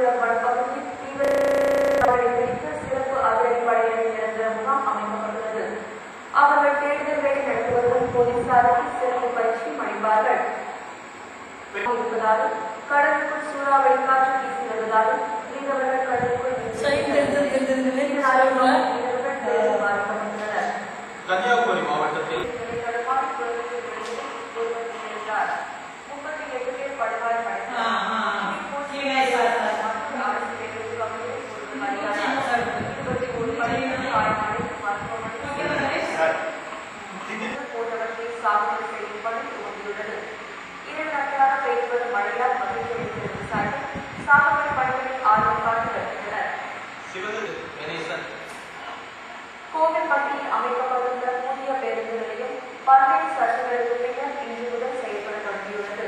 நகர் வனப்பகுதியில் சிறப்பு அதிரடிப்படையினரின் நிரந்தர முகாம் அமைக்கப்பட்டுள்ளது. அவர்கள் தேடுதல் வேலை நடத்துவதுடன் போலீசாருக்கு சிறப்பு பயிற்சி அளிப்பார்கள். இருப்பதாலும் கடலுக்குள் சூறாவளி காற்று வீசி வருவதாலும் மீனவர்கள் கடலுக்குள் பாதிக்கப்பட்டுள்ளனர். கன்னியாகுமரி மாவட்டத்தில் 38 பேர் படுகாயம் போன்றவற்றை சாகுபடி செய்யும் பணி துவங்கியுள்ளது. 2 நாட்களாக பெய்து வரும் மழையால் மகிழ்ச்சி அளித்த விவசாயிகள் சாகுபடி பணிகளில் ஆர்வம் காட்டி வருகின்றனர். கோவில்பட்டியில் அமைக்கப்பட்டுள்ள புதிய பேருந்து நிலையம் பல்வேறு சர்ச்சைகளுக்கு பின்னர் இன்று முதல் செயல்பட தொடங்கியுள்ளது.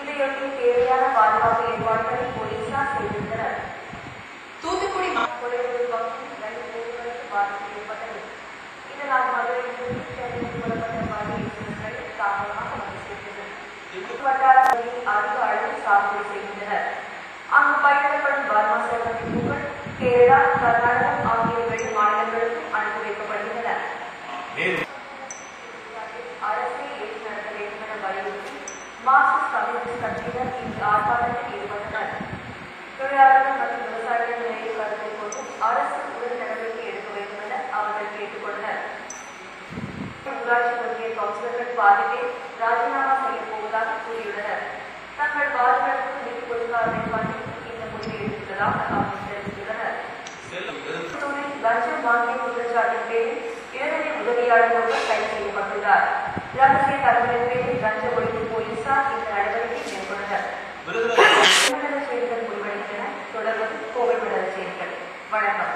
இதையொட்டி தேவையான பாதுகாப்பு ஏற்பாடுகளை போலீசார் செய்திருந்தனர். தூத்துக்குடி கொலைவெளி பகுதியில் 2 போக்குவரத்து பாதிப்பு ஏற்பட்டது. இதனால் மதுரையிலிருந்து சென்னைக்கு புறப்பட்ட மத்திய ரயில் தாமதமாக வந்து சேர்ந்தது. வட்டாரத்தில் அதிக அளவில் சாகுபடி செய்கின்றனர். அங்கு பயிரிடப்படும் பர்மா செல்வத்தின் பூக்கள் கேரளா, கர்நாடகம் ஆகிய 2 மாநிலங்களுக்கு அனுப்பி வைக்கப்படுகின்றன. அரசை ஏற்று நடத்த வேண்டும் என வலியுறுத்தி மார்க்சிஸ்ட் கம்யூனிஸ்ட் கட்சியினர் இன்று ஆர்ப்பாட்டத்தில் ஈடுபட்டனர். தொழிலாளர்கள் மற்றும் விவசாயிகள் நிலையை கருத்தில் கொண்டு அரசு உடல் நடவடிக்கை எடுக்க வேண்டும் என அவர்கள் கேட்டுக் கொண்டனர். ஊராட்சி ஒன்றிய கவுன்சிலர்கள் பாதி பேர் ராஜினாமா செய்யப் போவதாக கூறியுள்ளனர். தங்கள் வாரிகளுக்கு நிதி கொடுக்காததை கண்டித்து இந்த முடிவை எடுத்துள்ளதாக அவர்கள் தெரிவித்துள்ளனர். லஞ்சம் வாங்கிய குற்றச்சாட்டின் பேரில் இளநிலை உதவியாளர் ஒருவர் கைது செய்யப்பட்டுள்ளார். ரகசிய தகவலின் பேரில் லஞ்ச ஒழிப்பு போலீசார் இந்த நடவடிக்கை மேற்கொண்டனர். செய்திகள் முடிவடைந்தன. தொடர்வது கோவை மண்டல செய்திகள். வணக்கம்.